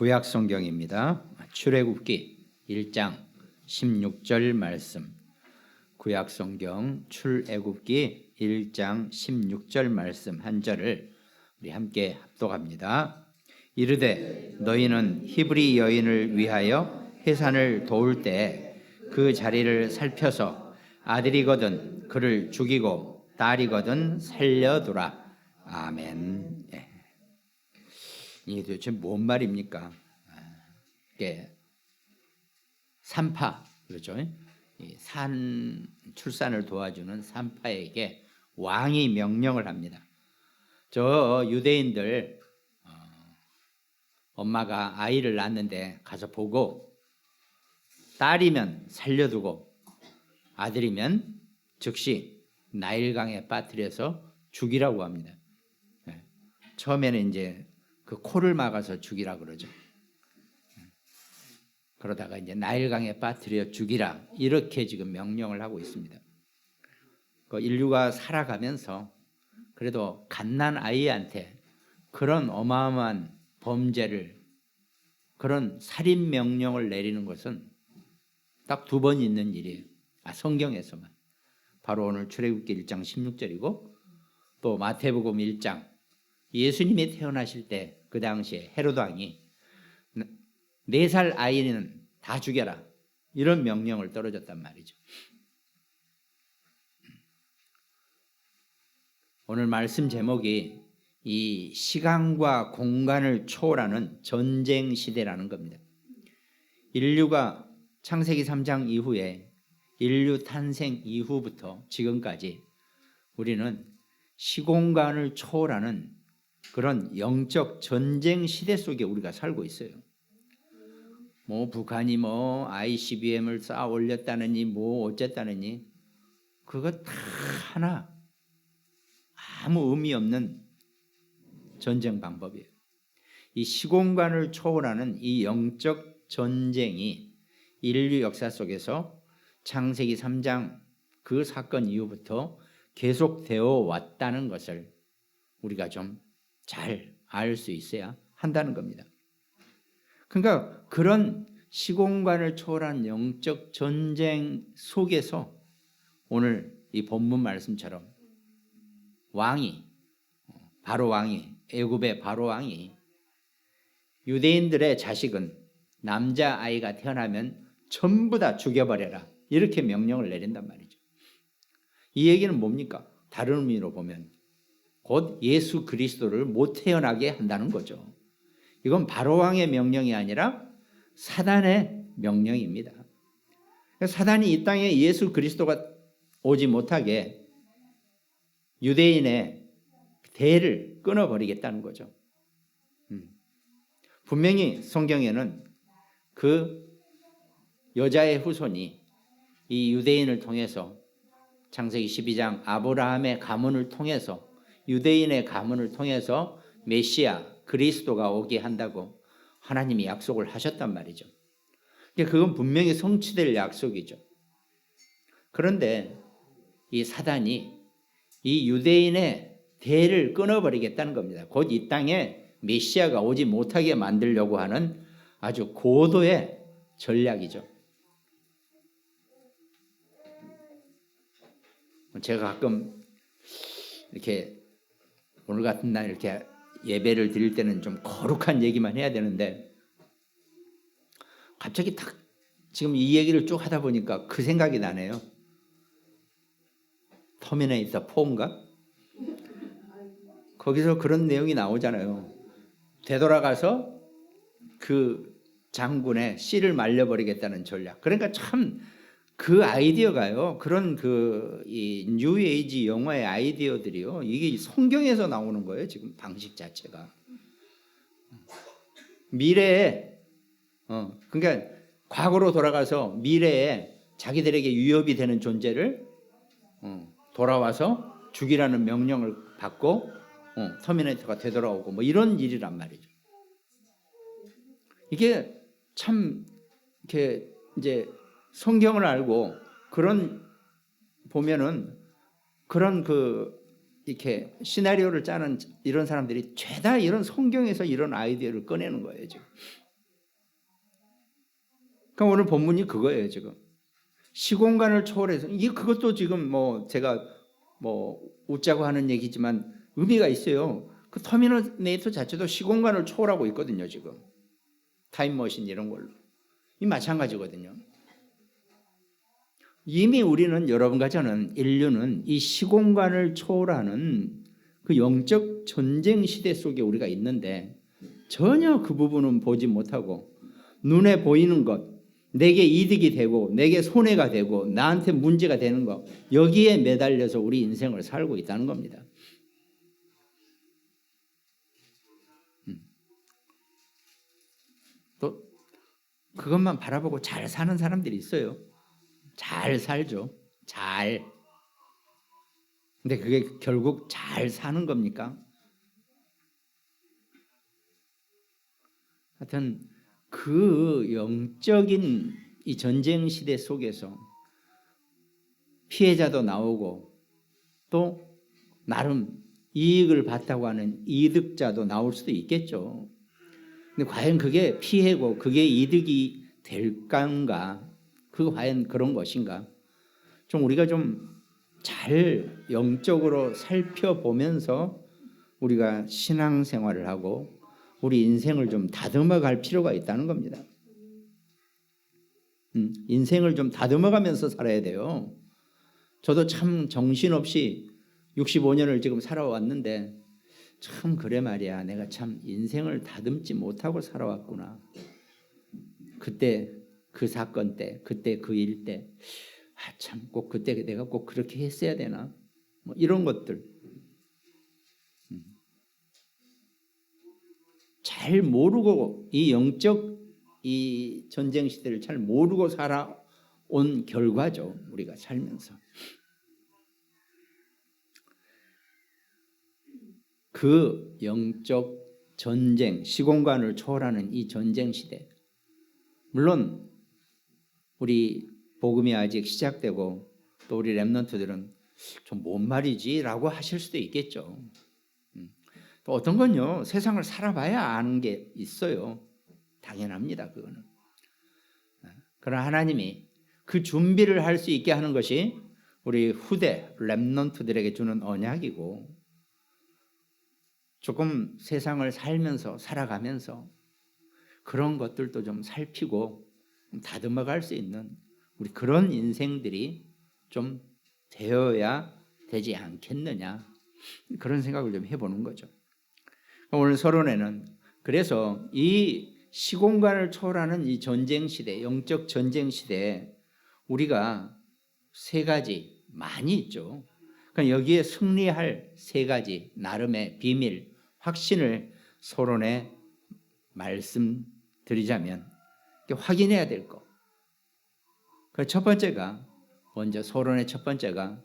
구약 성경입니다. 출애굽기 1장 16절 말씀. 구약 성경 출애굽기 1장 16절 말씀 한 절을 우리 함께 합독합니다. 이르되 너희는 히브리 여인을 위하여 해산을 도울 때 그 자리를 살펴서 아들이거든 그를 죽이고 딸이거든 살려두라. 아멘. 예. 이게 도대체 뭔 말입니까? 이게 산파, 그렇죠? 산 출산을 도와주는 산파에게 왕이 명령을 합니다. 저 유대인들 엄마가 아이를 낳았는데 가서 보고 딸이면 살려두고 아들이면 즉시 나일강에 빠뜨려서 죽이라고 합니다. 처음에는 이제 그 코를 막아서 죽이라 그러죠. 그러다가 이제 나일강에 빠뜨려 죽이라 이렇게 지금 명령을 하고 있습니다. 그 인류가 살아가면서 그래도 갓난 아이한테 그런 어마어마한 범죄를 그런 살인 명령을 내리는 것은 딱 두 번 있는 일이에요. 성경에서만. 바로 오늘 출애굽기 1장 16절이고 또 마태복음 1장 예수님이 태어나실 때 그 당시에 헤로드 왕이 4살 아이는 다 죽여라 이런 명령을 떨어졌단 말이죠. 오늘 말씀 제목이 이 시간과 공간을 초월하는 전쟁 시대라는 겁니다. 인류가 창세기 3장 이후에 인류 탄생 이후부터 지금까지 우리는 시공간을 초월하는 그런 영적 전쟁 시대 속에 우리가 살고 있어요. 북한이 ICBM을 쌓아 올렸다느니 어쨌다느니 그거 다 하나 아무 의미 없는 전쟁 방법이에요. 이 시공간을 초월하는 이 영적 전쟁이 인류 역사 속에서 창세기 3장 그 사건 이후부터 계속되어 왔다는 것을 우리가 좀 잘 알 수 있어야 한다는 겁니다. 그러니까 그런 시공간을 초월한 영적 전쟁 속에서 오늘 이 본문 말씀처럼 바로 왕이 애굽의 바로 왕이 유대인들의 자식은 남자아이가 태어나면 전부 다 죽여버려라 이렇게 명령을 내린단 말이죠. 이 얘기는 뭡니까? 다른 의미로 보면 곧 예수 그리스도를 못 태어나게 한다는 거죠. 이건 바로왕의 명령이 아니라 사단의 명령입니다. 사단이 이 땅에 예수 그리스도가 오지 못하게 유대인의 대를 끊어버리겠다는 거죠. 분명히 성경에는 그 여자의 후손이 이 유대인을 통해서 창세기 12장 아브라함의 가문을 통해서 유대인의 가문을 통해서 메시아 그리스도가 오게 한다고 하나님이 약속을 하셨단 말이죠. 그건 분명히 성취될 약속이죠. 그런데 이 사단이 이 유대인의 대를 끊어버리겠다는 겁니다. 곧 이 땅에 메시아가 오지 못하게 만들려고 하는 아주 고도의 전략이죠. 제가 가끔 이렇게 오늘 같은 날 이렇게 예배를 드릴 때는 좀 거룩한 얘기만 해야 되는데 갑자기 딱 지금 이 얘기를 쭉 하다 보니까 그 생각이 나네요. 터미네이터 4인가? 거기서 그런 내용이 나오잖아요. 되돌아가서 그 장군의 씨를 말려버리겠다는 전략. 그러니까 참 그 아이디어가요. 그런 이 뉴에이지 영화의 아이디어들이요. 이게 성경에서 나오는 거예요. 지금 방식 자체가. 미래에 그러니까 과거로 돌아가서 미래에 자기들에게 위협이 되는 존재를 돌아와서 죽이라는 명령을 받고 터미네이터가 되돌아오고 이런 일이란 말이죠. 이게 참 이렇게 이제 성경을 알고 그런 보면은 그런 이렇게 시나리오를 짜는 이런 사람들이 죄다 이런 성경에서 이런 아이디어를 꺼내는 거예요, 지금. 그러니까 오늘 본문이 그거예요. 지금 시공간을 초월해서 이게 그것도 지금 뭐 제가 뭐 웃자고 하는 얘기지만 의미가 있어요. 그 터미네이터 자체도 시공간을 초월하고 있거든요. 지금 타임머신 이런 걸로 이 마찬가지거든요. 이미 우리는 여러분과 저는 인류는 이 시공간을 초월하는 그 영적 전쟁 시대 속에 우리가 있는데 전혀 그 부분은 보지 못하고 눈에 보이는 것, 내게 이득이 되고 내게 손해가 되고 나한테 문제가 되는 것 여기에 매달려서 우리 인생을 살고 있다는 겁니다. 또 그것만 바라보고 잘 사는 사람들이 있어요. 잘 살죠. 잘. 근데 그게 결국 잘 사는 겁니까? 하여튼 그 영적인 이 전쟁 시대 속에서 피해자도 나오고 또 나름 이익을 봤다고 하는 이득자도 나올 수도 있겠죠. 근데 과연 그게 피해고 그게 이득이 될까인가? 그거 과연 그런 것인가? 좀 우리가 좀 잘 영적으로 살펴보면서 우리가 신앙생활을 하고 우리 인생을 좀 다듬어 갈 필요가 있다는 겁니다. 인생을 좀 다듬어가면서 살아야 돼요. 저도 참 정신없이 65년을 지금 살아왔는데 참 그래 말이야. 내가 참 인생을 다듬지 못하고 살아왔구나. 그때 그 사건 때, 그때 그 일 때, 참 꼭 그때 내가 꼭 그렇게 했어야 되나? 뭐 이런 것들 잘 모르고 이 영적 이 전쟁 시대를 잘 모르고 살아온 결과죠. 우리가 살면서 그 영적 전쟁, 시공간을 초월하는 이 전쟁 시대. 물론 우리 복음이 아직 시작되고 또 우리 렘넌트들은 좀 뭔 말이지라고 하실 수도 있겠죠. 또 어떤 건요 세상을 살아봐야 아는 게 있어요. 당연합니다. 그거는. 그러나 하나님이 그 준비를 할 수 있게 하는 것이 우리 후대 렘넌트들에게 주는 언약이고 조금 세상을 살면서 살아가면서 그런 것들도 좀 살피고 다듬어 갈 수 있는 우리 그런 인생들이 좀 되어야 되지 않겠느냐 그런 생각을 좀 해보는 거죠. 오늘 서론에는 그래서 이 시공간을 초월하는 이 전쟁 시대, 영적 전쟁 시대에 우리가 세 가지 많이 있죠. 그러니까 여기에 승리할 세 가지 나름의 비밀, 확신을 서론에 말씀드리자면 확인해야 될 것. 첫 번째가 먼저 서론의 첫 번째가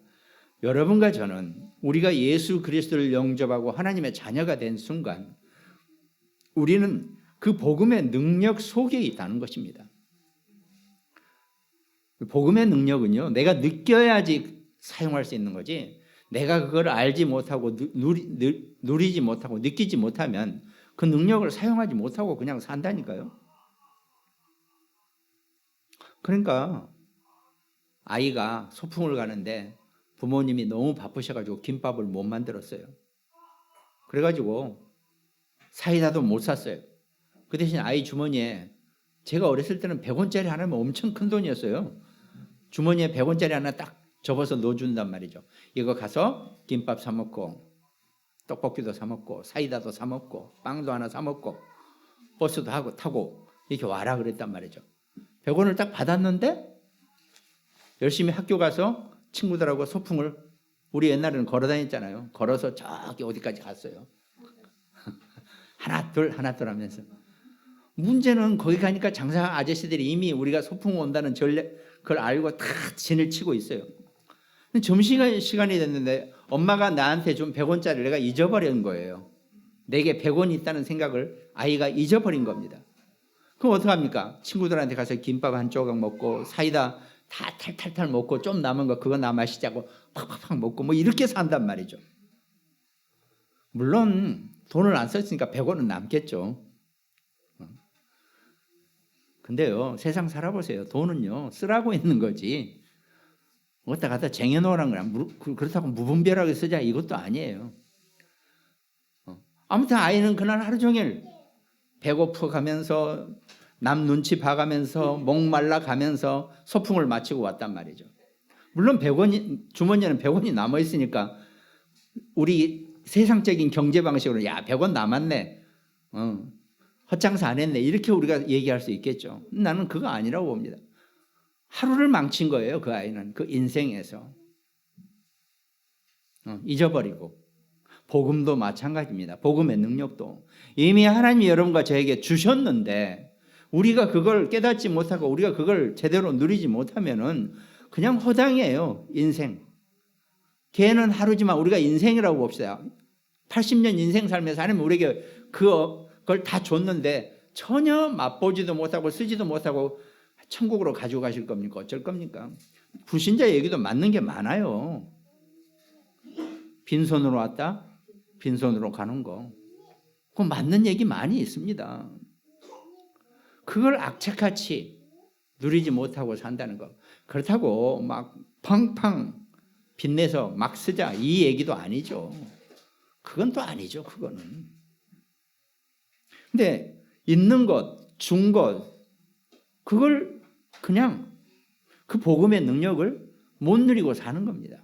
여러분과 저는 우리가 예수 그리스도를 영접하고 하나님의 자녀가 된 순간 우리는 그 복음의 능력 속에 있다는 것입니다. 복음의 능력은요 내가 느껴야지 사용할 수 있는 거지 내가 그걸 알지 못하고 누리지 못하고 느끼지 못하면 그 능력을 사용하지 못하고 그냥 산다니까요. 그러니까 아이가 소풍을 가는데 부모님이 너무 바쁘셔가지고 김밥을 못 만들었어요. 그래가지고 사이다도 못 샀어요. 그 대신 아이 주머니에 제가 어렸을 때는 100원짜리 하나면 엄청 큰 돈이었어요. 주머니에 100원짜리 하나 딱 접어서 넣어준단 말이죠. 이거 가서 김밥 사 먹고 떡볶이도 사 먹고 사이다도 사 먹고 빵도 하나 사 먹고 버스도 하고 타고 이렇게 와라 그랬단 말이죠. 100원을 딱 받았는데 열심히 학교 가서 친구들하고 소풍을 우리 옛날에는 걸어 다녔잖아요. 걸어서 저기 어디까지 갔어요. 하나 둘 하면서 문제는 거기 가니까 장사 아저씨들이 이미 우리가 소풍 온다는 전례 그걸 알고 다 진을 치고 있어요. 점심시간이 됐는데 엄마가 나한테 준 100원짜리를 내가 잊어버린 거예요. 내게 100원이 있다는 생각을 아이가 잊어버린 겁니다. 그럼 어떡합니까? 친구들한테 가서 김밥 한 조각 먹고 사이다 다 탈탈탈 먹고 좀 남은 거 그거 나 마시자고 팍팍팍 먹고 뭐 이렇게 산단 말이죠. 물론 돈을 안 썼으니까 100원은 남겠죠. 근데요, 세상 살아보세요. 돈은요, 쓰라고 있는 거지. 어디다 갖다 쟁여놓으라는 거야. 그렇다고 무분별하게 쓰자 이것도 아니에요. 아무튼 아이는 그날 하루 종일 배고파 가면서 남 눈치 봐가면서 목말라 가면서 소풍을 마치고 왔단 말이죠. 물론 100원이 주머니에는 100원이 남아 있으니까 우리 세상적인 경제 방식으로 야 100원 남았네. 헛장사 안 했네. 이렇게 우리가 얘기할 수 있겠죠. 나는 그거 아니라고 봅니다. 하루를 망친 거예요. 그 아이는 그 인생에서 잊어버리고. 복음도 마찬가지입니다. 복음의 능력도 이미 하나님이 여러분과 저에게 주셨는데 우리가 그걸 깨닫지 못하고 우리가 그걸 제대로 누리지 못하면은 그냥 허당이에요. 인생. 걔는 하루지만 우리가 인생이라고 봅시다. 80년 인생 살면서 하나님 우리에게 그걸 다 줬는데 전혀 맛보지도 못하고 쓰지도 못하고 천국으로 가지고 가실 겁니까? 어쩔 겁니까? 불신자 얘기도 맞는 게 많아요. 빈손으로 왔다 빈손으로 가는 거. 그 맞는 얘기 많이 있습니다. 그걸 악착같이 누리지 못하고 산다는 거. 그렇다고 막 팡팡 빚내서 막 쓰자 이 얘기도 아니죠. 그건 또 아니죠. 그거는. 근데 있는 것, 준 것 그걸 그냥 그 복음의 능력을 못 누리고 사는 겁니다.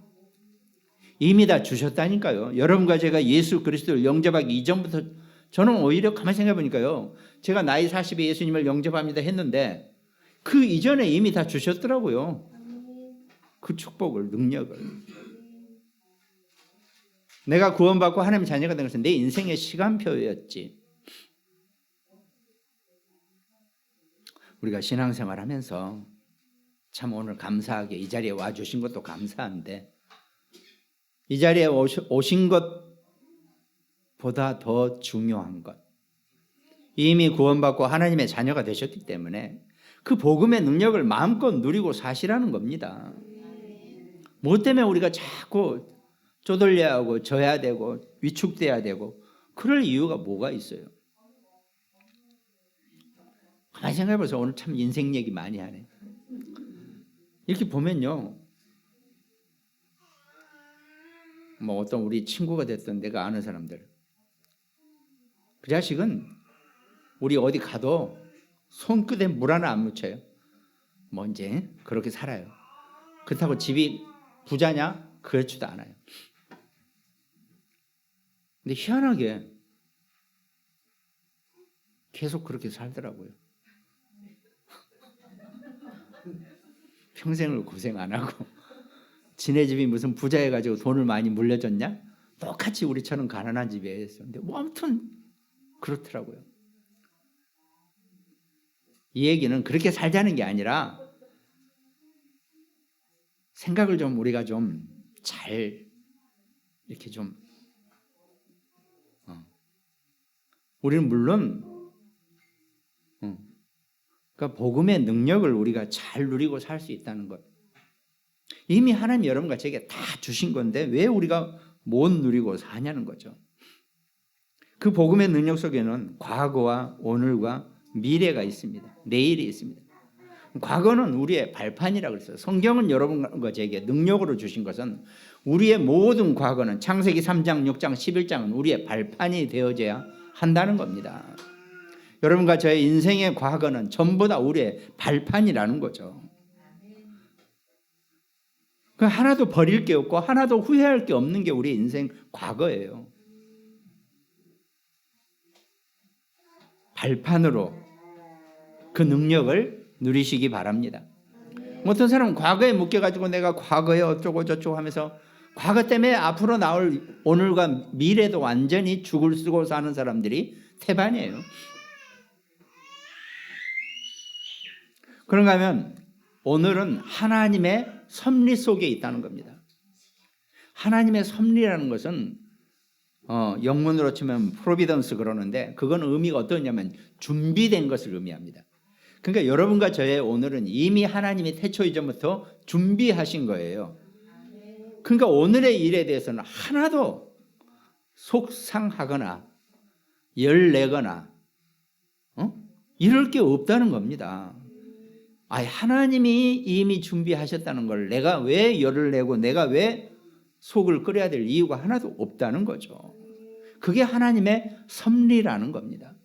이미 다 주셨다니까요. 여러분과 제가 예수 그리스도를 영접하기 이전부터 저는 오히려 가만히 생각해 보니까요. 제가 나이 40에 예수님을 영접합니다 했는데 그 이전에 이미 다 주셨더라고요. 그 축복을, 능력을. 내가 구원받고 하나님의 자녀가 된 것은 내 인생의 시간표였지. 우리가 신앙생활 하면서 참 오늘 감사하게 이 자리에 와주신 것도 감사한데 이 자리에 오신 것보다 더 중요한 것 이미 구원받고 하나님의 자녀가 되셨기 때문에 그 복음의 능력을 마음껏 누리고 사시라는 겁니다. 뭐 때문에 우리가 자꾸 쪼들려야 하고 져야 되고 위축돼야 되고 그럴 이유가 뭐가 있어요? 가만히 생각해보세요. 오늘 참 인생 얘기 많이 하네. 이렇게 보면요. 뭐 어떤 우리 친구가 됐던 내가 아는 사람들 그 자식은 우리 어디 가도 손끝에 물 하나 안 묻혀요. 뭐 이제 그렇게 살아요. 그렇다고 집이 부자냐? 그렇지도 않아요. 근데 희한하게 계속 그렇게 살더라고요. 평생을 고생 안 하고 지네 집이 무슨 부자여가지고 돈을 많이 물려줬냐? 똑같이 우리처럼 가난한 집이었어요. 근데 뭐 아무튼 그렇더라고요. 이 얘기는 그렇게 살자는 게 아니라 생각을 좀 우리가 좀 잘 이렇게 좀 우리는 물론 그러니까 복음의 능력을 우리가 잘 누리고 살 수 있다는 것. 이미 하나님 여러분과 제게 다 주신 건데 왜 우리가 못 누리고 사냐는 거죠. 그 복음의 능력 속에는 과거와 오늘과 미래가 있습니다. 내일이 있습니다. 과거는 우리의 발판이라고 그랬어요. 성경은 여러분과 제게 능력으로 주신 것은 우리의 모든 과거는 창세기 3장, 6장, 11장은 우리의 발판이 되어져야 한다는 겁니다. 여러분과 저의 인생의 과거는 전부 다 우리의 발판이라는 거죠. 하나도 버릴 게 없고 하나도 후회할 게 없는 게 우리 인생 과거예요. 발판으로 그 능력을 누리시기 바랍니다. 어떤 사람은 과거에 묶여가지고 내가 과거에 어쩌고 저쩌고 하면서 과거 때문에 앞으로 나올 오늘과 미래도 완전히 죽을 쓰고 사는 사람들이 태반이에요. 그런가 하면 오늘은 하나님의 섭리 속에 있다는 겁니다. 하나님의 섭리라는 것은 영문으로 치면 프로비던스 그러는데 그건 의미가 어떠냐면 준비된 것을 의미합니다. 그러니까 여러분과 저의 오늘은 이미 하나님이 태초 이전부터 준비하신 거예요. 그러니까 오늘의 일에 대해서는 하나도 속상하거나 열내거나 이럴 게 없다는 겁니다. 하나님이 이미 준비하셨다는 걸 내가 왜 열을 내고 내가 왜 속을 끓여야 될 이유가 하나도 없다는 거죠. 그게 하나님의 섭리라는 겁니다.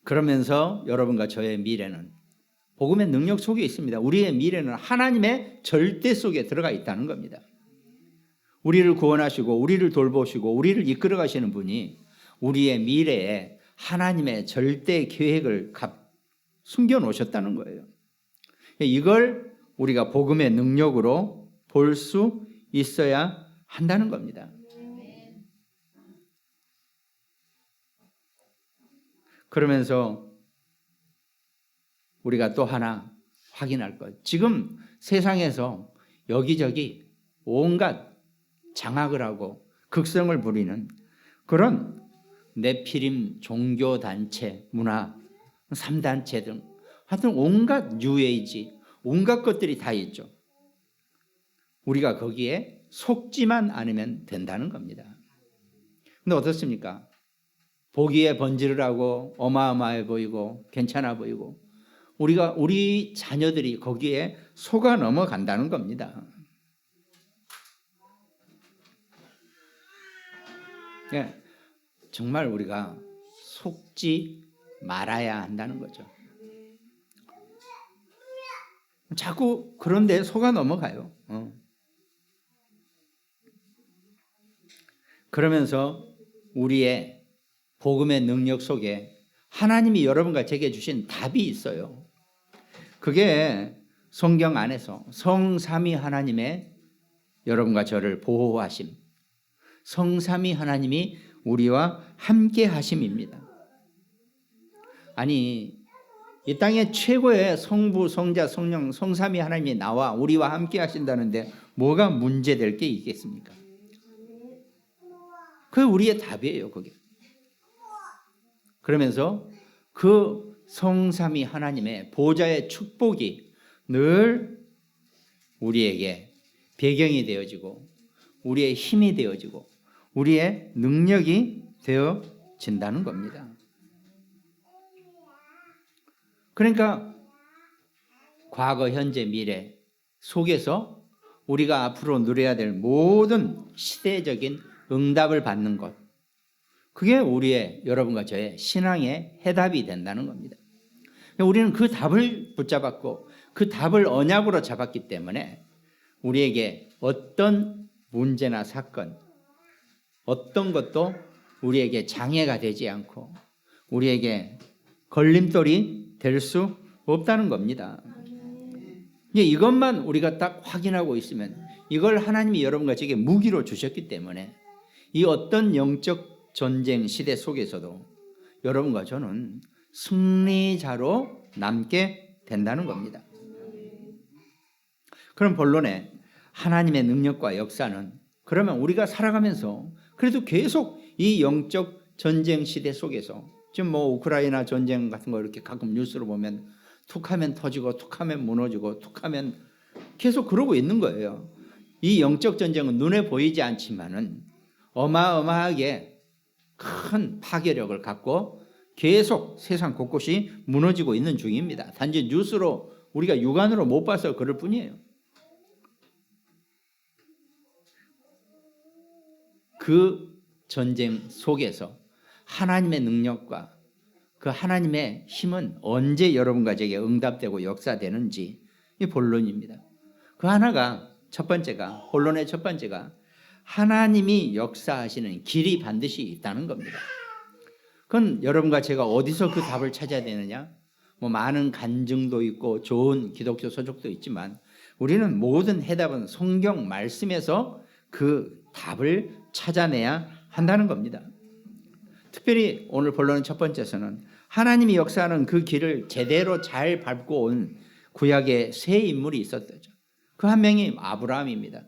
그러면서 여러분과 저의 미래는 복음의 능력 속에 있습니다. 우리의 미래는 하나님의 절대 속에 들어가 있다는 겁니다. 우리를 구원하시고 우리를 돌보시고 우리를 이끌어 가시는 분이 우리의 미래에 하나님의 절대 계획을 숨겨 놓으셨다는 거예요. 이걸 우리가 복음의 능력으로 볼 수 있어야 한다는 겁니다. 그러면서 우리가 또 하나 확인할 것. 지금 세상에서 여기저기 온갖 장악을 하고 극성을 부리는 그런 네피림 종교단체, 문화, 3단체 등 하여튼 온갖 뉴에이지, 온갖 것들이 다 있죠. 우리가 거기에 속지만 않으면 된다는 겁니다. 근데 어떻습니까? 보기에 번지르하고 어마어마해 보이고 괜찮아 보이고 우리 자녀들이 거기에 속아 넘어간다는 겁니다. 예, 정말 우리가 속지 말아야 한다는 거죠. 자꾸 그런데 속아 넘어가요. 그러면서 우리의 복음의 능력 속에 하나님이 여러분과 제게 주신 답이 있어요. 그게 성경 안에서 성삼위 하나님의 여러분과 저를 보호하심, 성삼위 하나님이 우리와 함께 하심입니다. 아니, 이 땅에 최고의 성부, 성자, 성령, 성삼위 하나님이 나와 우리와 함께 하신다는데 뭐가 문제될 게 있겠습니까? 그게 우리의 답이에요, 그게. 그러면서 그 성삼위 하나님의 보좌의 축복이 늘 우리에게 배경이 되어지고 우리의 힘이 되어지고 우리의 능력이 되어진다는 겁니다. 그러니까 과거, 현재, 미래 속에서 우리가 앞으로 누려야 될 모든 시대적인 응답을 받는 것, 그게 우리의 여러분과 저의 신앙의 해답이 된다는 겁니다. 우리는 그 답을 붙잡았고 그 답을 언약으로 잡았기 때문에 우리에게 어떤 문제나 사건, 어떤 것도 우리에게 장애가 되지 않고 우리에게 걸림돌이 될 수 없다는 겁니다. 이것만 우리가 딱 확인하고 있으면, 이걸 하나님이 여러분과 제게 무기로 주셨기 때문에 이 어떤 영적 전쟁 시대 속에서도 여러분과 저는 승리자로 남게 된다는 겁니다. 그럼 본론에 하나님의 능력과 역사는, 그러면 우리가 살아가면서 그래도 계속 이 영적 전쟁 시대 속에서, 지금 우크라이나 전쟁 같은 거 이렇게 가끔 뉴스로 보면 툭하면 터지고 툭하면 무너지고 툭하면 계속 그러고 있는 거예요. 이 영적 전쟁은 눈에 보이지 않지만은 어마어마하게 큰 파괴력을 갖고 계속 세상 곳곳이 무너지고 있는 중입니다. 단지 뉴스로 우리가 육안으로 못 봐서 그럴 뿐이에요. 그 전쟁 속에서 하나님의 능력과 그 하나님의 힘은 언제 여러분과 제게 응답되고 역사되는지, 이 본론입니다. 그 하나가, 첫 번째가, 본론의 첫 번째가 하나님이 역사하시는 길이 반드시 있다는 겁니다. 그건 여러분과 제가 어디서 그 답을 찾아야 되느냐? 많은 간증도 있고 좋은 기독교 서적도 있지만 우리는 모든 해답은 성경 말씀에서 그 답을 찾아내야 한다는 겁니다. 특별히 오늘 본론의 첫 번째에서는 하나님이 역사하는 그 길을 제대로 잘 밟고 온 구약의 세 인물이 있었죠. 그 한 명이 아브라함입니다.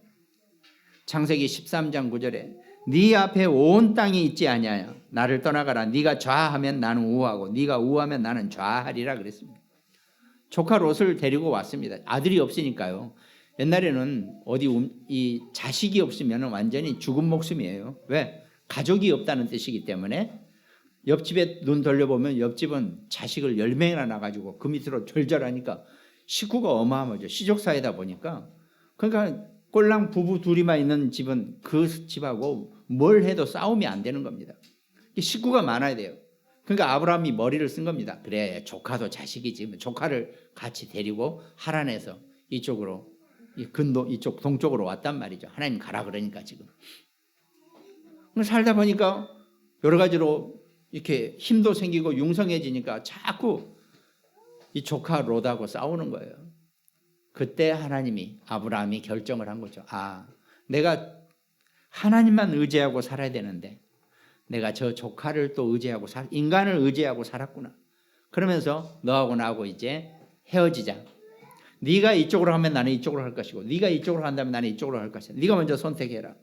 창세기 13장 9절에 네 앞에 온 땅이 있지 아니하여 나를 떠나가라. 네가 좌하면 나는 우하고 네가 우하면 나는 좌하리라 그랬습니다. 조카 롯을 데리고 왔습니다. 아들이 없으니까요. 옛날에는 이 자식이 없으면 완전히 죽은 목숨이에요. 왜? 가족이 없다는 뜻이기 때문에 옆집에 눈 돌려보면 옆집은 자식을 10명이나 낳아가지고 그 밑으로 절절하니까 식구가 어마어마하죠. 시족사회다 보니까. 그러니까 꼴랑 부부 둘이만 있는 집은 그 집하고 뭘 해도 싸움이 안 되는 겁니다. 식구가 많아야 돼요. 그러니까 아브라함이 머리를 쓴 겁니다. 그래, 조카도 자식이지. 조카를 같이 데리고 하란에서 이쪽으로 이쪽 동쪽으로 왔단 말이죠. 하나님 가라 그러니까 지금. 살다 보니까 여러 가지로 이렇게 힘도 생기고 융성해지니까 자꾸 이 조카 롯하고 싸우는 거예요. 그때 하나님이 아브라함이 결정을 한 거죠. 아, 내가 하나님만 의지하고 살아야 되는데 내가 저 조카를 또 의지하고 인간을 의지하고 살았구나. 그러면서 너하고 나하고 이제 헤어지자. 네가 이쪽으로 하면 나는 이쪽으로 할 것이고 네가 이쪽으로 한다면 나는 이쪽으로 할 것이야. 네가 먼저 선택해라.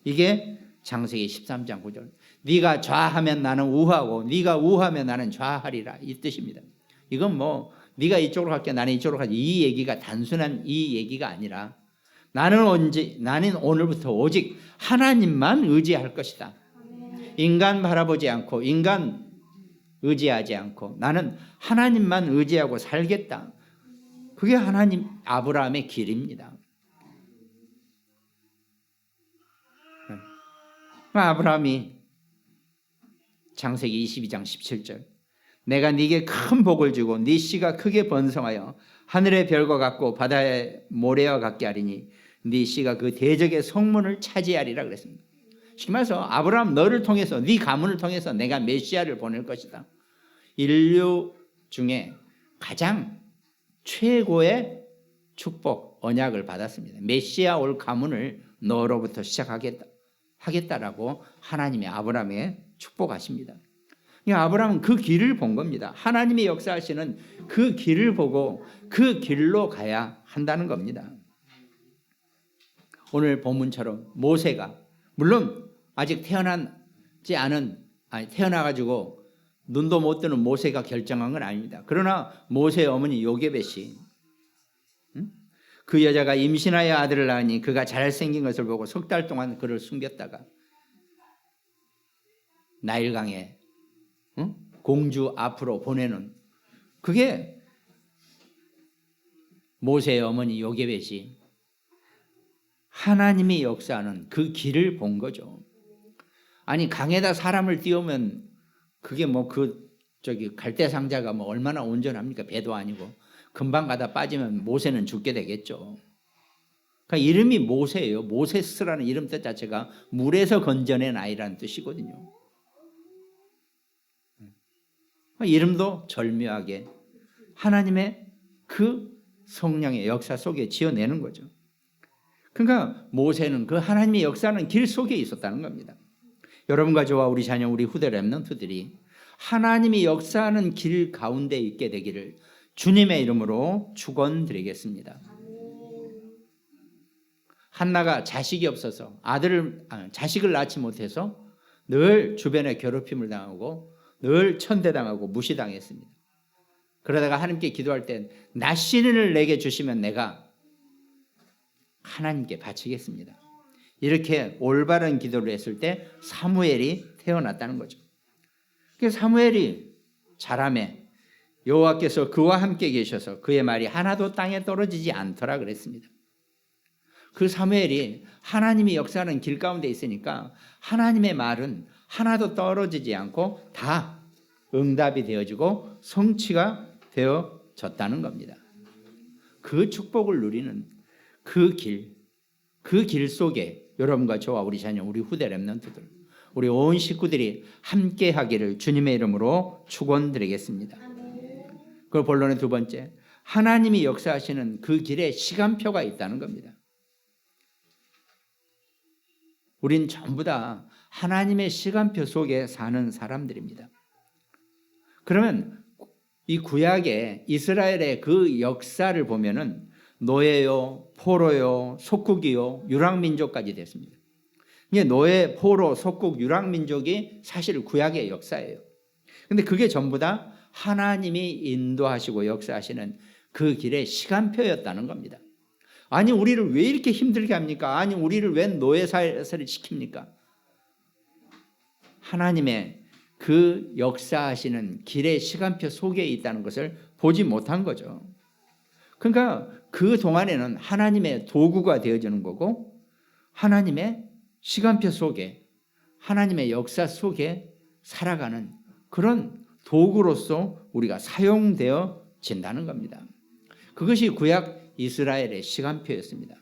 이게 창세기 13장 9절. 네가 좌하면 나는 우하고 네가 우하면 나는 좌하리라 이 뜻입니다. 이건 뭐 네가 이쪽으로 갈게 나는 이쪽으로 갈게 이 얘기가 단순한 이 얘기가 아니라 나는 오늘부터 오직 하나님만 의지할 것이다. 인간 바라보지 않고 인간 의지하지 않고 나는 하나님만 의지하고 살겠다. 그게 하나님 아브라함의 길입니다. 아브라함이 창세기 22장 17절 내가 네게 큰 복을 주고 네 씨가 크게 번성하여 하늘의 별과 같고 바다의 모래와 같게 하리니 네 씨가 그 대적의 성문을 차지하리라 그랬습니다. 쉽게 말해서 아브라함 너를 통해서 네 가문을 통해서 내가 메시아를 보낼 것이다. 인류 중에 가장 최고의 축복 언약을 받았습니다. 메시아 올 가문을 너로부터 시작하겠다라고 하나님이 아브라함에 축복하십니다. 아브라함은 그 길을 본 겁니다. 하나님이 역사하시는 그 길을 보고 그 길로 가야 한다는 겁니다. 오늘 본문처럼 모세가 물론 아직 태어나가지고 눈도 못 뜨는 모세가 결정한 건 아닙니다. 그러나 모세의 어머니 요게벳이 그 여자가 임신하여 아들을 낳으니 그가 잘생긴 것을 보고 석 달 동안 그를 숨겼다가 나일강에 공주 앞으로 보내는 그게 모세의 어머니 요게벳이 하나님이 역사하는 그 길을 본 거죠. 아니 강에다 사람을 띄우면 그게 뭐 갈대상자가 뭐 얼마나 온전합니까? 배도 아니고 금방 가다 빠지면 모세는 죽게 되겠죠. 그러니까 이름이 모세예요. 모세스라는 이름 뜻 자체가 물에서 건져낸 아이라는 뜻이거든요. 이름도 절묘하게 하나님의 그 성령의 역사 속에 지어내는 거죠. 그러니까 모세는 그 하나님의 역사하는 길 속에 있었다는 겁니다. 여러분과 저와 우리 자녀, 우리 후대 렘넌트들이 하나님이 역사하는 길 가운데 있게 되기를 주님의 이름으로 축원드리겠습니다. 한나가 자식이 없어서 자식을 낳지 못해서 늘 주변에 괴롭힘을 당하고 늘 천대당하고 무시당했습니다. 그러다가 하나님께 기도할 땐 나시린을 내게 주시면 내가 하나님께 바치겠습니다. 이렇게 올바른 기도를 했을 때 사무엘이 태어났다는 거죠. 그래서 사무엘이 자라매 여호와께서 그와 함께 계셔서 그의 말이 하나도 땅에 떨어지지 않더라 그랬습니다. 그 사무엘이 하나님이 역사하는 길 가운데 있으니까 하나님의 말은 하나도 떨어지지 않고 다 응답이 되어지고 성취가 되어졌다는 겁니다. 그 축복을 누리는 그 길 속에 여러분과 저와 우리 자녀, 우리 후대 렘넌트들, 우리 온 식구들이 함께 하기를 주님의 이름으로 축원드리겠습니다. 그 본론의 두 번째, 하나님이 역사하시는 그 길에 시간표가 있다는 겁니다. 우린 전부 다 하나님의 시간표 속에 사는 사람들입니다. 그러면 이 구약의 이스라엘의 그 역사를 보면은 노예요, 포로요, 속국이요, 유랑민족까지 됐습니다. 이게 노예, 포로, 속국, 유랑민족이 사실 구약의 역사예요. 근데 그게 전부 다 하나님이 인도하시고 역사하시는 그 길의 시간표였다는 겁니다. 아니 우리를 왜 이렇게 힘들게 합니까? 아니 우리를 왜 노예 사회를 시킵니까? 하나님의 그 역사하시는 길의 시간표 속에 있다는 것을 보지 못한 거죠. 그러니까 그 동안에는 하나님의 도구가 되어주는 거고 하나님의 시간표 속에 하나님의 역사 속에 살아가는 그런 도구로서 우리가 사용되어진다는 겁니다. 그것이 구약 이스라엘의 시간표였습니다.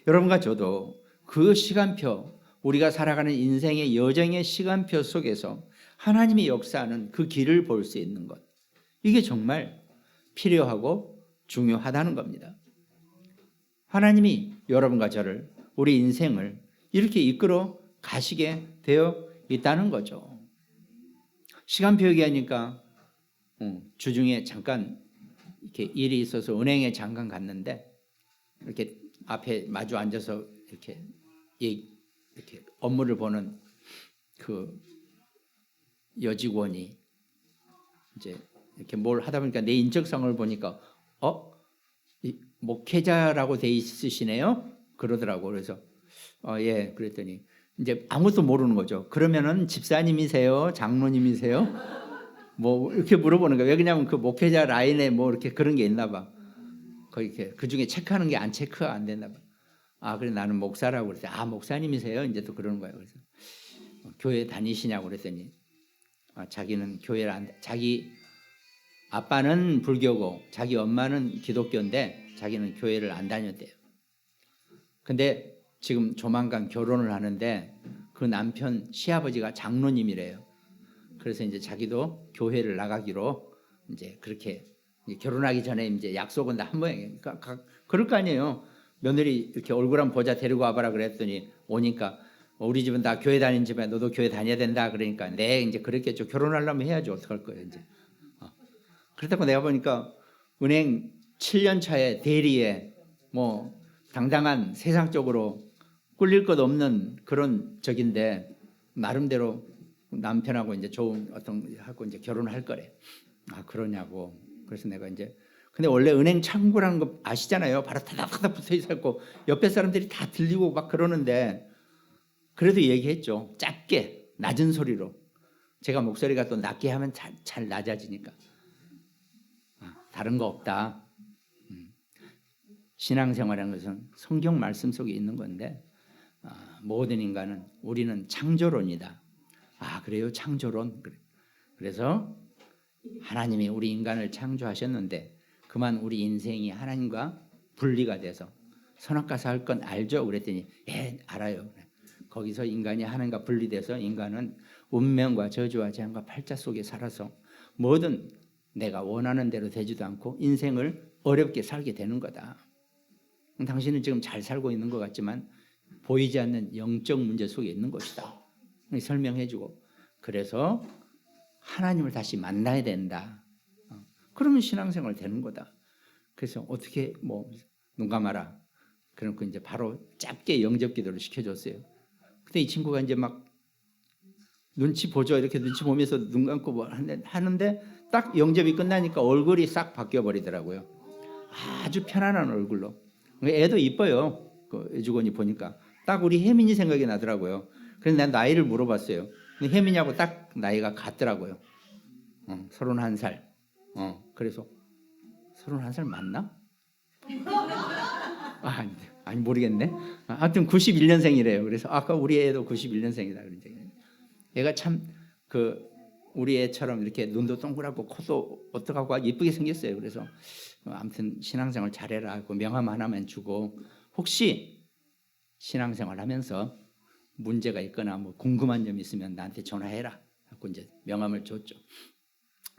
여러분과 저도 그 시간표, 우리가 살아가는 인생의 여정의 시간표 속에서 하나님이 역사하는 그 길을 볼 수 있는 것, 이게 정말 필요하고 중요하다는 겁니다. 하나님이 여러분과 저를, 우리 인생을 이렇게 이끌어 가시게 되어 있다는 거죠. 시간표 얘기하니까 주중에 잠깐 이렇게 일이 있어서 은행에 잠깐 갔는데 이렇게 앞에 마주 앉아서 이렇게 업무를 보는 그 여직원이 이제 이렇게 뭘 하다 보니까 내 인적성을 보니까 목회자라고 돼 있으시네요? 그러더라고. 그래서 예, 그랬더니 이제 아무것도 모르는 거죠. 그러면은 집사님이세요? 장로님이세요? 뭐 이렇게 물어보는 거예요. 왜냐하면 그 목회자 라인에 뭐 이렇게 그런 게 있나 봐. 거기 이렇게 그 중에 체크하는 게 체크가 안 됐나 봐. 그래 나는 목사라고 그랬더니 목사님이세요? 이제 또 그러는 거예요. 그래서 교회 다니시냐고 그랬더니 자기는 교회를 자기 아빠는 불교고 자기 엄마는 기독교인데 자기는 교회를 안 다녔대요. 근데 지금 조만간 결혼을 하는데 그 남편 시아버지가 장로님이래요. 그래서 이제 자기도 교회를 나가기로 이제 그렇게 결혼하기 전에 이제 약속은 다 한 모양이에요. 그러니까 그럴 거 아니에요. 며느리 이렇게 얼굴 한번 보자 데리고 와봐라 그랬더니 오니까 우리 집은 다 교회 다니는 집에 너도 교회 다녀야 된다 그러니까 네 이제 그랬겠죠. 결혼하려면 해야죠. 어떡할 거예요 이제. 그렇다고 내가 보니까 은행 7년 차에 대리에 뭐 당당한 세상적으로 꿀릴 것 없는 그런 적인데 나름대로 남편하고 이제 좋은 어떤 하고 이제 결혼할 거래. 그러냐고. 그래서 내가 이제 근데 원래 은행 창구라는 거 아시잖아요. 바로 타닥타닥 붙어 있었고 옆에 사람들이 다 들리고 막 그러는데 그래도 얘기했죠. 짧게 낮은 소리로. 제가 목소리가 또 낮게 하면 잘 낮아지니까. 다른 거 없다. 신앙생활이라는 것은 성경 말씀 속에 있는 건데 모든 인간은 우리는 창조론이다. 그래요? 창조론. 그래서 하나님이 우리 인간을 창조하셨는데 그만 우리 인생이 하나님과 분리가 돼서 선악과 사할 건 알죠? 그랬더니 예 알아요. 거기서 인간이 하나님과 분리돼서 인간은 운명과 저주와 재앙과 팔자 속에 살아서 뭐든 내가 원하는 대로 되지도 않고 인생을 어렵게 살게 되는 거다. 당신은 지금 잘 살고 있는 것 같지만 보이지 않는 영적 문제 속에 있는 것이다. 설명해주고 그래서 하나님을 다시 만나야 된다. 그러면 신앙생활 되는 거다. 그래서 어떻게 눈 감아라. 그러고 이제 바로 짧게 영접기도를 시켜줬어요. 근데 이 친구가 이제 막 눈치 보죠. 이렇게 눈치 보면서 눈 감고 뭐 하는데 딱 영접이 끝나니까 얼굴이 싹 바뀌어 버리더라고요. 아주 편안한 얼굴로. 애도 이뻐요. 그 여직원이 보니까 딱 우리 혜민이 생각이 나더라고요. 그래서 난 나이를 물어봤어요. 근데 혜민이하고 딱 나이가 같더라고요. 31살. 그래서 31살 맞나? 아니 모르겠네. 하여튼 91년생이래요. 그래서 아까 우리 애도 91년생이다. 얘가 참 우리 애처럼 이렇게 눈도 동그랗고 코도 어떡하고 예쁘게 생겼어요. 그래서 아무튼 신앙생활 잘해라 하고 명함 하나만 주고 혹시 신앙생활 하면서 문제가 있거나 뭐 궁금한 점 있으면 나한테 전화해라 하고 이제 명함을 줬죠.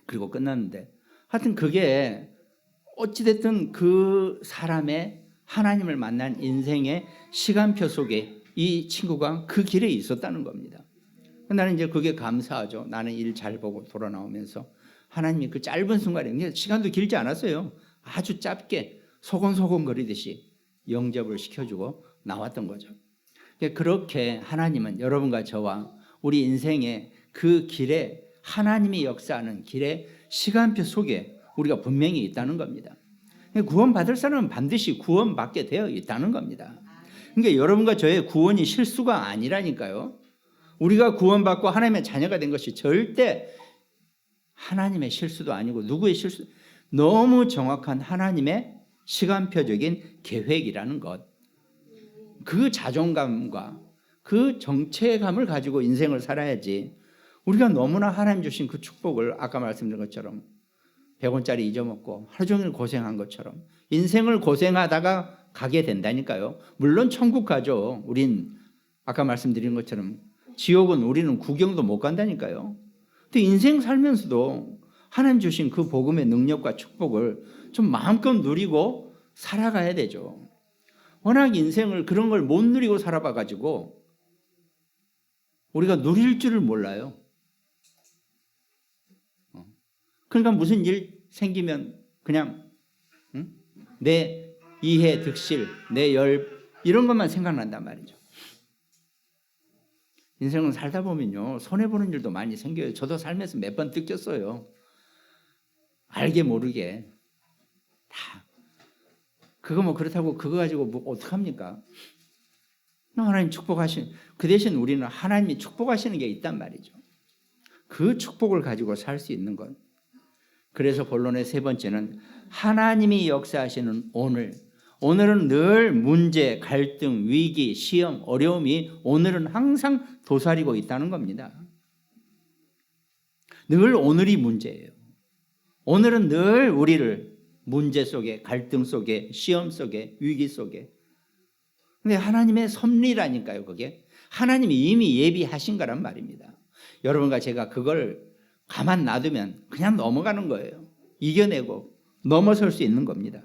그리고 끝났는데 하여튼 그게 어찌됐든 그 사람의 하나님을 만난 인생의 시간표 속에 이 친구가 그 길에 있었다는 겁니다. 나는 이제 그게 감사하죠. 나는 일 잘 보고 돌아 나오면서 하나님이 그 짧은 순간에 시간도 길지 않았어요. 아주 짧게 소곤소곤 거리듯이 영접을 시켜주고 나왔던 거죠. 그렇게 하나님은 여러분과 저와 우리 인생의 그 길에 하나님이 역사하는 길의 시간표 속에 우리가 분명히 있다는 겁니다. 구원받을 사람은 반드시 구원받게 되어 있다는 겁니다. 그러니까 여러분과 저의 구원이 실수가 아니라니까요. 우리가 구원받고 하나님의 자녀가 된 것이 절대 하나님의 실수도 아니고 누구의 실수, 너무 정확한 하나님의 시간표적인 계획이라는 것, 그 자존감과 그 정체감을 가지고 인생을 살아야지. 우리가 너무나 하나님 주신 그 축복을 아까 말씀드린 것처럼 100원짜리 잊어먹고 하루 종일 고생한 것처럼 인생을 고생하다가 가게 된다니까요. 물론 천국 가죠. 우린 아까 말씀드린 것처럼 지옥은 우리는 구경도 못 간다니까요. 근데 인생 살면서도 하나님 주신 그 복음의 능력과 축복을 좀 마음껏 누리고 살아가야 되죠. 워낙 인생을 그런 걸 못 누리고 살아봐가지고 우리가 누릴 줄을 몰라요. 그러니까 무슨 일 생기면 그냥 내 이해 득실, 내 열 이런 것만 생각난단 말이죠. 인생은 살다 보면요 손해보는 일도 많이 생겨요. 저도 살면서 몇 번 느꼈어요. 알게 모르게 다 그거 뭐 그렇다고 그거 가지고 뭐 어떡합니까? 하나님 축복하신 그 대신 우리는 하나님이 축복하시는 게 있단 말이죠. 그 축복을 가지고 살 수 있는 것. 그래서 본론의 세 번째는 하나님이 역사하시는 오늘은 늘 문제, 갈등, 위기, 시험, 어려움이 오늘은 항상 도사리고 있다는 겁니다. 늘 오늘이 문제예요. 오늘은 늘 우리를 문제 속에, 갈등 속에, 시험 속에, 위기 속에. 근데 하나님의 섭리라니까요, 그게. 하나님이 이미 예비하신 거란 말입니다. 여러분과 제가 그걸 가만 놔두면 그냥 넘어가는 거예요. 이겨내고 넘어설 수 있는 겁니다.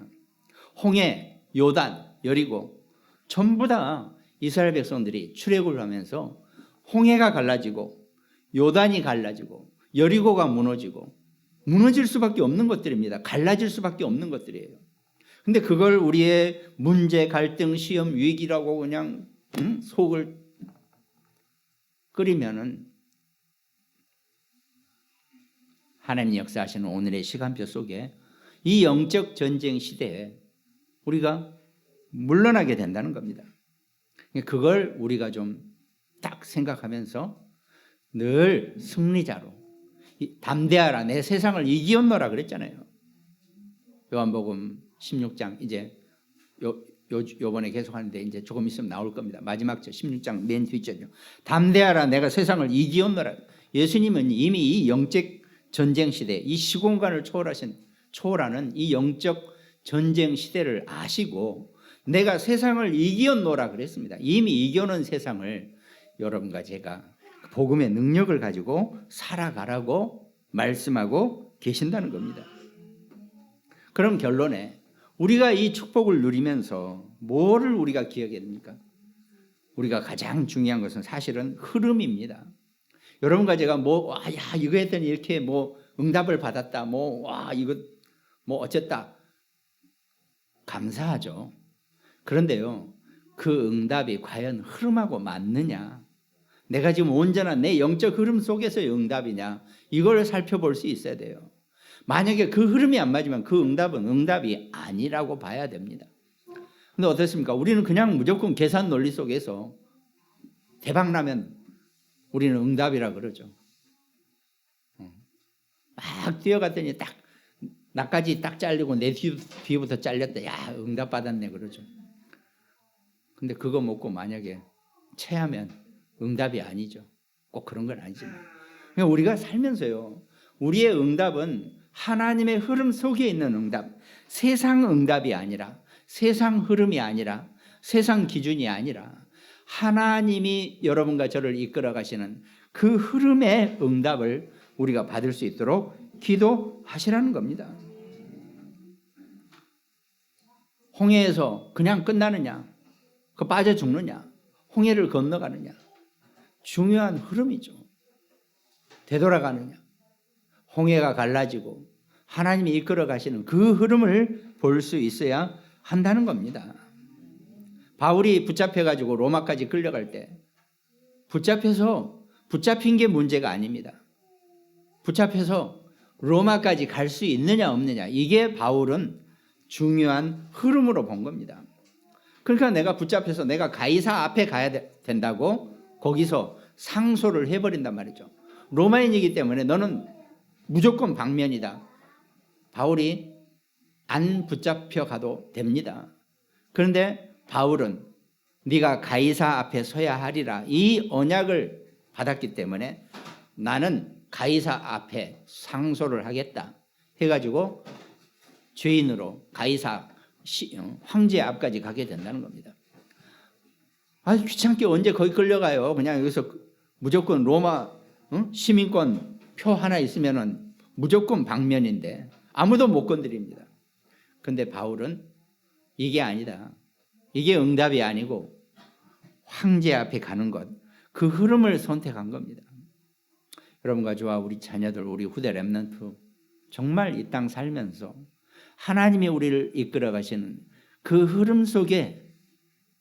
홍해, 요단, 여리고 전부 다 이스라엘 백성들이 출애굽을 하면서 홍해가 갈라지고 요단이 갈라지고 여리고가 무너지고 무너질 수밖에 없는 것들입니다. 갈라질 수밖에 없는 것들이에요. 근데 그걸 우리의 문제, 갈등, 시험, 위기라고 그냥 속을 끓이면은 하나님 역사하시는 오늘의 시간표 속에 이 영적 전쟁 시대에 우리가 물러나게 된다는 겁니다. 그걸 우리가 좀 딱 생각하면서 늘 승리자로 담대하라 내 세상을 이기었노라 그랬잖아요. 요한복음 16장 이제 요번에 계속하는데 이제 조금 있으면 나올 겁니다. 마지막 절 16장 맨 뒷절이요. 담대하라 내가 세상을 이기었노라. 예수님은 이미 이 영적 전쟁 시대, 이 시공간을 초월하는 이 영적 전쟁 시대를 아시고 내가 세상을 이기었노라 그랬습니다. 이미 이겨놓은 세상을 여러분과 제가 복음의 능력을 가지고 살아가라고 말씀하고 계신다는 겁니다. 그럼 결론에 우리가 이 축복을 누리면서 뭐를 우리가 기억해야 됩니까? 우리가 가장 중요한 것은 사실은 흐름입니다. 여러분과 제가 야 이거 했더니 이렇게 응답을 받았다, 이거 어쨌다 감사하죠. 그런데요, 그 응답이 과연 흐름하고 맞느냐? 내가 지금 온전한 내 영적 흐름 속에서의 응답이냐? 이걸 살펴볼 수 있어야 돼요. 만약에 그 흐름이 안 맞으면 그 응답은 응답이 아니라고 봐야 됩니다. 근데 어떻습니까? 우리는 그냥 무조건 계산 논리 속에서 대박 나면 우리는 응답이라 그러죠. 막 뛰어갔더니 딱 나까지 딱 잘리고 내 뒤부터 잘렸다. 야, 응답 받았네 그러죠. 근데 그거 먹고 만약에 체하면 응답이 아니죠. 꼭 그런 건 아니지만. 그러니까 우리가 살면서요, 우리의 응답은 하나님의 흐름 속에 있는 응답, 세상 응답이 아니라, 세상 흐름이 아니라, 세상 기준이 아니라 하나님이 여러분과 저를 이끌어 가시는 그 흐름의 응답을 우리가 받을 수 있도록 기도하시라는 겁니다. 홍해에서 그냥 끝나느냐, 빠져 죽느냐, 홍해를 건너가느냐, 중요한 흐름이죠. 되돌아가느냐, 홍해가 갈라지고 하나님이 이끌어 가시는 그 흐름을 볼 수 있어야 한다는 겁니다. 바울이 붙잡혀가지고 로마까지 끌려갈 때 붙잡힌 게 문제가 아닙니다. 붙잡혀서 로마까지 갈 수 있느냐 없느냐, 이게 바울은 중요한 흐름으로 본 겁니다. 그러니까 내가 붙잡혀서 내가 가이사 앞에 가야 된다고 거기서 상소를 해버린단 말이죠. 로마인이기 때문에 너는 무조건 방면이다. 바울이 안 붙잡혀 가도 됩니다. 그런데 바울은 네가 가이사 앞에 서야 하리라, 이 언약을 받았기 때문에 나는 가이사 앞에 상소를 하겠다 해가지고 죄인으로 가이사 황제 앞까지 가게 된다는 겁니다. 아주 귀찮게 언제 거기 끌려가요. 그냥 여기서 무조건 로마 시민권 표 하나 있으면은 무조건 방면인데 아무도 못 건드립니다. 그런데 바울은 이게 아니다. 이게 응답이 아니고 황제 앞에 가는 것, 그 흐름을 선택한 겁니다. 여러분과 저와 우리 자녀들, 우리 후대 렘넌트 정말 이 땅 살면서 하나님이 우리를 이끌어 가시는 그 흐름 속에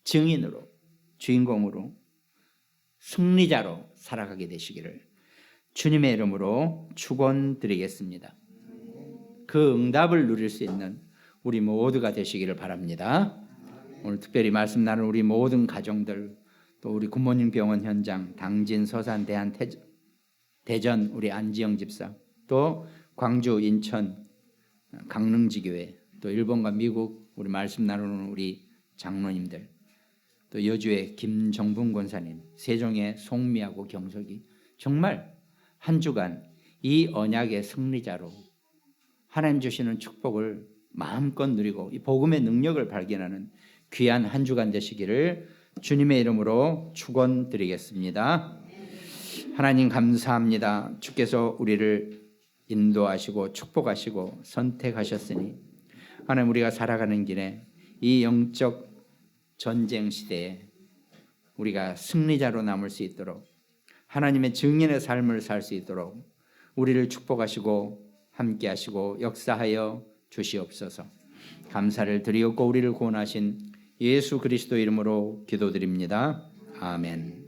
증인으로, 주인공으로, 승리자로 살아가게 되시기를 주님의 이름으로 축원드리겠습니다. 그 응답을 누릴 수 있는 우리 모두가 되시기를 바랍니다. 오늘 특별히 말씀 나눈 우리 모든 가정들, 또 우리 굿모닝 병원 현장, 당진, 서산, 대전 우리 안지영 집사, 또 광주, 인천, 강릉지교회, 또 일본과 미국 우리 말씀 나누는 우리 장로님들, 또 여주의 김정분 권사님, 세종의 송미하고 경석이 정말 한 주간 이 언약의 승리자로 하나님 주시는 축복을 마음껏 누리고 이 복음의 능력을 발견하는 귀한 한 주간 되시기를 주님의 이름으로 축원드리겠습니다. 하나님 감사합니다. 주께서 우리를 인도하시고 축복하시고 선택하셨으니 하나님, 우리가 살아가는 길에 이 영적 전쟁 시대에 우리가 승리자로 남을 수 있도록, 하나님의 증인의 삶을 살 수 있도록 우리를 축복하시고 함께 하시고 역사하여 주시옵소서. 감사를 드리옵고 우리를 구원하신 예수 그리스도 이름으로 기도드립니다. 아멘.